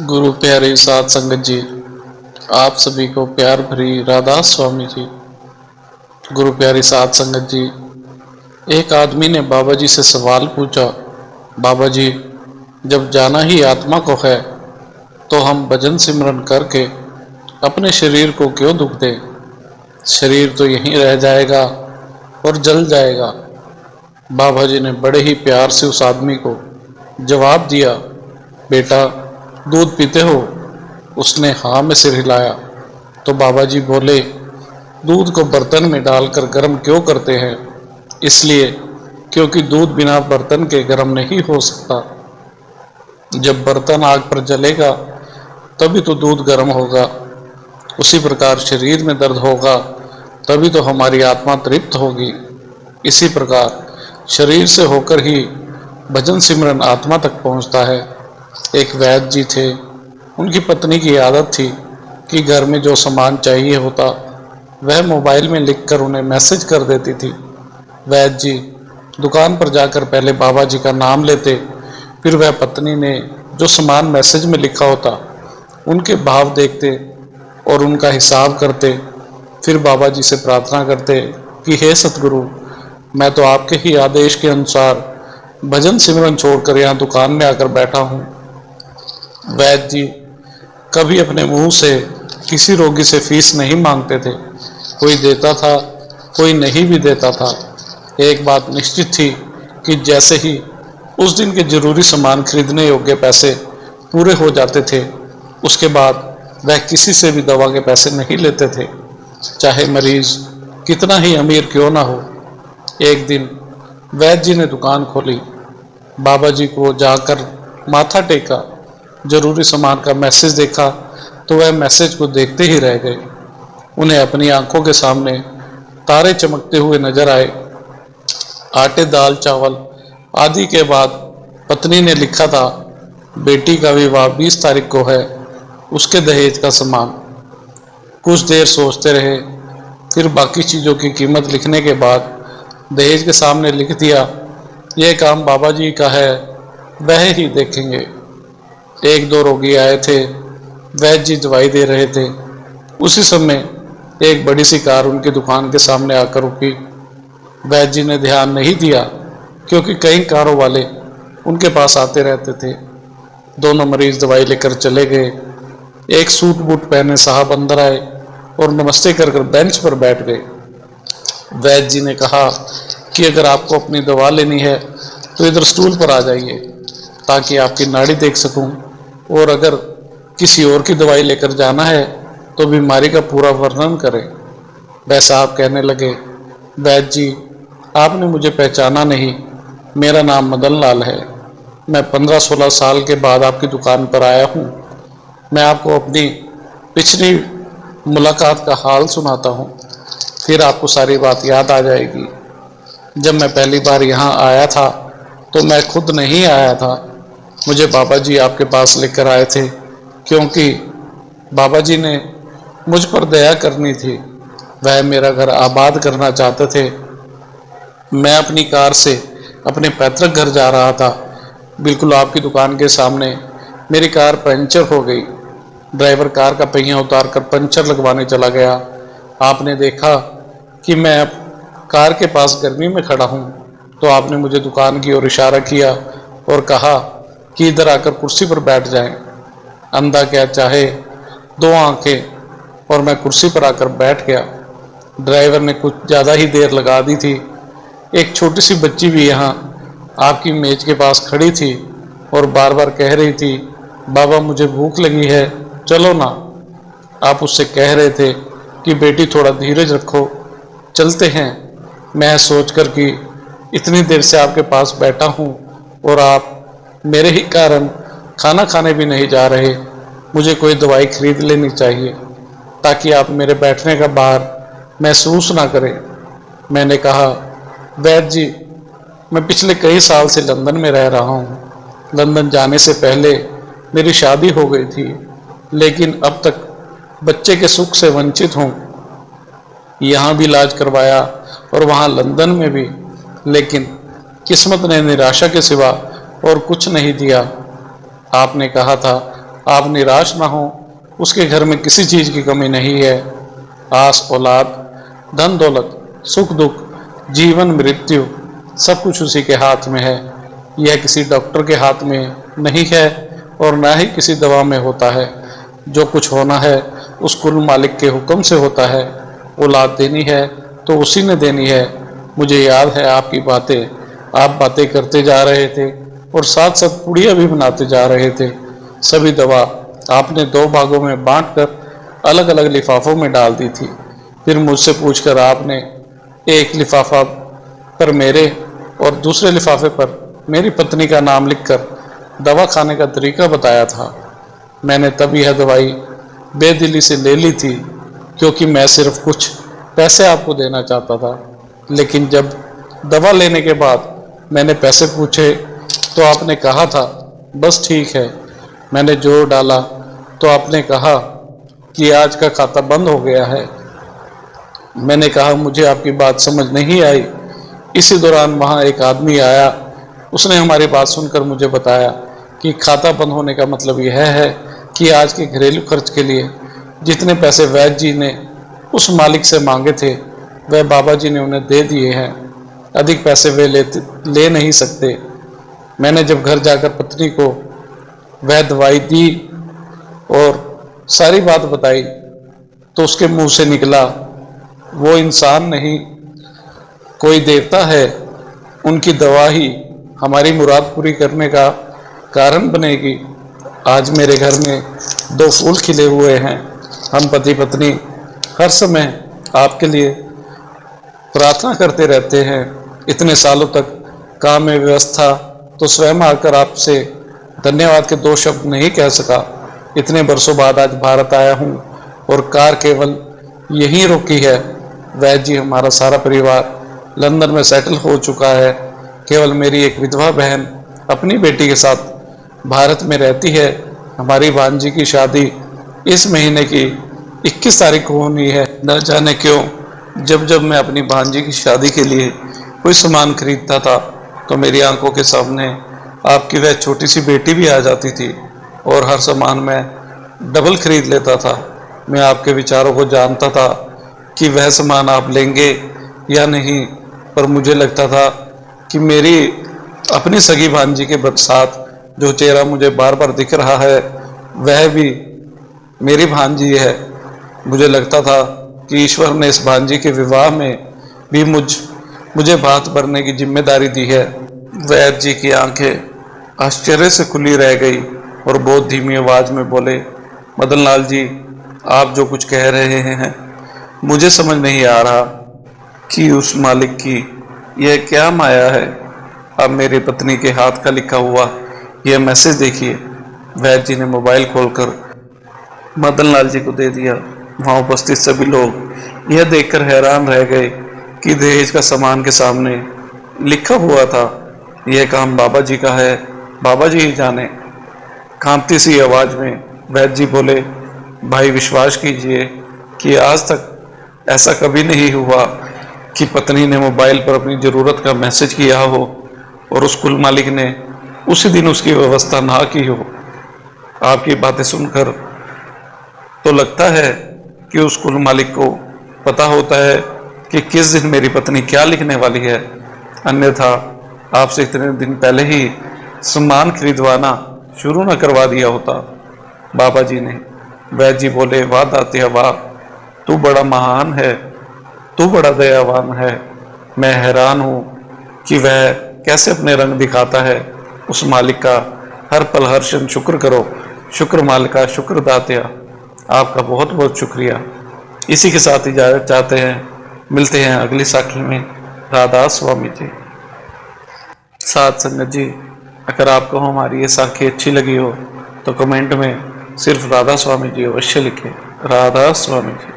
गुरु प्यारे साध संगत जी, आप सभी को प्यार भरी राधा स्वामी जी। गुरु प्यारी साध संगत जी, एक आदमी ने बाबा जी से सवाल पूछा, बाबा जी, जब जाना ही आत्मा को है तो हम भजन सिमरन करके अपने शरीर को क्यों दुख दें? शरीर तो यहीं रह जाएगा और जल जाएगा। बाबा जी ने बड़े ही प्यार से उस आदमी को जवाब दिया, बेटा दूध पीते हो? उसने हाँ में सिर हिलाया। तो बाबा जी बोले, दूध को बर्तन में डालकर गर्म क्यों करते हैं? इसलिए क्योंकि दूध बिना बर्तन के गर्म नहीं हो सकता। जब बर्तन आग पर जलेगा तभी तो दूध गर्म होगा। उसी प्रकार शरीर में दर्द होगा तभी तो हमारी आत्मा तृप्त होगी। इसी प्रकार शरीर से होकर ही भजन सिमरन आत्मा तक पहुंचता है। एक वैद्य जी थे, उनकी पत्नी की आदत थी कि घर में जो सामान चाहिए होता वह मोबाइल में लिखकर उन्हें मैसेज कर देती थी। वैद्य जी दुकान पर जाकर पहले बाबा जी का नाम लेते, फिर वह पत्नी ने जो सामान मैसेज में लिखा होता उनके भाव देखते और उनका हिसाब करते। फिर बाबा जी से प्रार्थना करते कि हे सतगुरु, मैं तो आपके ही आदेश के अनुसार भजन सिमरन छोड़कर यहाँ दुकान में आकर बैठा हूँ। वैद्य जी कभी अपने मुंह से किसी रोगी से फीस नहीं मांगते थे। कोई देता था, कोई नहीं भी देता था। एक बात निश्चित थी कि जैसे ही उस दिन के जरूरी सामान खरीदने योग्य पैसे पूरे हो जाते थे, उसके बाद वह किसी से भी दवा के पैसे नहीं लेते थे, चाहे मरीज कितना ही अमीर क्यों ना हो। एक दिन वैद्य जी ने दुकान खोली। बाबा जी को जाकर माथा टेका, जरूरी सामान का मैसेज देखा तो वह मैसेज को देखते ही रह गए। उन्हें अपनी आंखों के सामने तारे चमकते हुए नजर आए। आटे, दाल, चावल आदि के बाद पत्नी ने लिखा था, बेटी का विवाह 20 तारीख को है, उसके दहेज का सामान। कुछ देर सोचते रहे, फिर बाकी चीज़ों की कीमत लिखने के बाद दहेज के सामने लिख दिया, यह काम बाबा जी का है, वह ही देखेंगे। एक दो रोगी आए थे, वैद्य जी दवाई दे रहे थे। उसी समय एक बड़ी सी कार उनकी दुकान के सामने आकर रुकी। वैद्य जी ने ध्यान नहीं दिया क्योंकि कई कारों वाले उनके पास आते रहते थे। दोनों मरीज दवाई लेकर चले गए। एक सूट बूट पहने साहब अंदर आए और नमस्ते कर बेंच पर बैठ गए। वैद्य जी ने कहा कि अगर आपको अपनी दवा लेनी है तो इधर स्टूल पर आ जाइए ताकि आपकी नाड़ी देख सकूं, और अगर किसी और की दवाई लेकर जाना है तो बीमारी का पूरा वर्णन करें। वह साहब कहने लगे, वैद्य जी आपने मुझे पहचाना नहीं, मेरा नाम मदन लाल है। मैं 15-16 साल के बाद आपकी दुकान पर आया हूँ। मैं आपको अपनी पिछली मुलाकात का हाल सुनाता हूँ, फिर आपको सारी बात याद आ जाएगी। जब मैं पहली बार यहाँ आया था तो मैं खुद नहीं आया था, मुझे बाबा जी आपके पास लेकर आए थे क्योंकि बाबा जी ने मुझ पर दया करनी थी। वह मेरा घर आबाद करना चाहते थे। मैं अपनी कार से अपने पैतृक घर जा रहा था। बिल्कुल आपकी दुकान के सामने मेरी कार पंचर हो गई। ड्राइवर कार का पहिया उतारकर पंचर लगवाने चला गया। आपने देखा कि मैं अब कार के पास गर्मी में खड़ा हूँ तो आपने मुझे दुकान की ओर इशारा किया और कहा कि इधर आकर कुर्सी पर बैठ जाएं। अंधा क्या चाहे, दो आंखें, और मैं कुर्सी पर आकर बैठ गया। ड्राइवर ने कुछ ज़्यादा ही देर लगा दी थी। एक छोटी सी बच्ची भी यहाँ आपकी मेज के पास खड़ी थी और बार बार कह रही थी, बाबा मुझे भूख लगी है, चलो ना। आप उससे कह रहे थे कि बेटी थोड़ा धीरज रखो, चलते हैं। मैं सोचकर कि इतनी देर से आपके पास बैठा हूँ और आप मेरे ही कारण खाना खाने भी नहीं जा रहे, मुझे कोई दवाई खरीद लेनी चाहिए ताकि आप मेरे बैठने का भार महसूस ना करें। मैंने कहा, वैद्य जी मैं पिछले कई साल से लंदन में रह रहा हूँ। लंदन जाने से पहले मेरी शादी हो गई थी, लेकिन अब तक बच्चे के सुख से वंचित हूँ। यहाँ भी इलाज करवाया और वहाँ लंदन में भी, लेकिन किस्मत ने निराशा के सिवा और कुछ नहीं दिया। आपने कहा था आप निराश ना हो, उसके घर में किसी चीज़ की कमी नहीं है। आस औलाद, धन दौलत, सुख दुख, जीवन मृत्यु, सब कुछ उसी के हाथ में है। यह किसी डॉक्टर के हाथ में नहीं है और ना ही किसी दवा में होता है। जो कुछ होना है उस कुल मालिक के हुक्म से होता है। औलाद देनी है तो उसी ने देनी है। मुझे याद है आपकी बातें, आप बातें करते जा रहे थे और साथ साथ पुड़िया भी बनाते जा रहे थे। सभी दवा आपने 2 भागों में बांटकर अलग अलग लिफाफों में डाल दी थी। फिर मुझसे पूछकर आपने एक लिफाफा पर मेरे और दूसरे लिफाफे पर मेरी पत्नी का नाम लिखकर दवा खाने का तरीका बताया था। मैंने तब यह दवाई बेदिली से ले ली थी, क्योंकि मैं सिर्फ कुछ पैसे आपको देना चाहता था। लेकिन जब दवा लेने के बाद मैंने पैसे पूछे तो आपने कहा था बस ठीक है। मैंने जोर डाला तो आपने कहा कि आज का खाता बंद हो गया है। मैंने कहा मुझे आपकी बात समझ नहीं आई। इसी दौरान वहाँ एक आदमी आया। उसने हमारी बात सुनकर मुझे बताया कि खाता बंद होने का मतलब यह है कि आज के घरेलू खर्च के लिए जितने पैसे वैद्य जी ने उस मालिक से मांगे थे वह बाबा जी ने उन्हें दे दिए हैं। अधिक पैसे वे ले नहीं सकते। मैंने जब घर जाकर पत्नी को वह दवाई दी और सारी बात बताई तो उसके मुंह से निकला, वो इंसान नहीं कोई देवता है, उनकी दवा ही हमारी मुराद पूरी करने का कारण बनेगी। आज मेरे घर में 2 फूल खिले हुए हैं। हम पति पत्नी हर समय आपके लिए प्रार्थना करते रहते हैं। इतने सालों तक काम में व्यवस्था तो स्वयं आकर आपसे धन्यवाद के 2 शब्द नहीं कह सका। इतने वर्षों बाद आज भारत आया हूँ और कार केवल यहीं रोकी है। वैद्य जी हमारा सारा परिवार लंदन में सेटल हो चुका है। केवल मेरी एक विधवा बहन अपनी बेटी के साथ भारत में रहती है। हमारी भांजी की शादी इस महीने की 21 तारीख को होनी है। न जाने क्यों जब जब मैं अपनी भांजी की शादी के लिए कोई सामान खरीदता था तो मेरी आंखों के सामने आपकी वह छोटी सी बेटी भी आ जाती थी और हर सामान मैं डबल खरीद लेता था। मैं आपके विचारों को जानता था कि वह सामान आप लेंगे या नहीं, पर मुझे लगता था कि मेरी अपनी सगी भांजी के साथ जो चेहरा मुझे बार बार दिख रहा है वह भी मेरी भांजी है। मुझे लगता था कि ईश्वर ने इस भांजी के विवाह में भी मुझे भात भरने की जिम्मेदारी दी है। वैद्य जी की आंखें आश्चर्य से खुली रह गई और बहुत धीमी आवाज में बोले, मदन लाल जी, आप जो कुछ कह रहे हैं मुझे समझ नहीं आ रहा कि उस मालिक की यह क्या माया है। अब मेरी पत्नी के हाथ का लिखा हुआ यह मैसेज देखिए। वैद्य जी ने मोबाइल खोलकर मदन लाल जी को दे दिया। वहाँ उपस्थित सभी लोग यह देखकर हैरान रह गए कि दहेज का सामान के सामने लिखा हुआ था, यह काम बाबा जी का है, बाबा जी ही जाने। कांपती सी आवाज में वैद्य जी बोले, भाई विश्वास कीजिए कि आज तक ऐसा कभी नहीं हुआ कि पत्नी ने मोबाइल पर अपनी ज़रूरत का मैसेज किया हो और उस कुल मालिक ने उसी दिन उसकी व्यवस्था ना की हो। आपकी बातें सुनकर तो लगता है कि उस कुल मालिक को पता होता है कि किस दिन मेरी पत्नी क्या लिखने वाली है, अन्यथा आपसे इतने दिन पहले ही सामान खरीदवाना शुरू न करवा दिया होता। बाबा जी ने। वैद्य जी बोले, वाह दातिया वाह, तू बड़ा महान है, तू बड़ा दयावान है। मैं हैरान हूँ कि वह कैसे अपने रंग दिखाता है। उस मालिक का हर पल हर क्षण शुक्र करो। शुक्र मालिका, शुक्र दातिया। आपका बहुत बहुत शुक्रिया। इसी के साथ इजाज़त चाहते हैं। मिलते हैं अगली साखी में। राधा स्वामी जी। साथ संगत जी, अगर आपको हमारी ये साखी अच्छी लगी हो तो कमेंट में सिर्फ राधा स्वामी जी अवश्य लिखें। राधा स्वामी जी।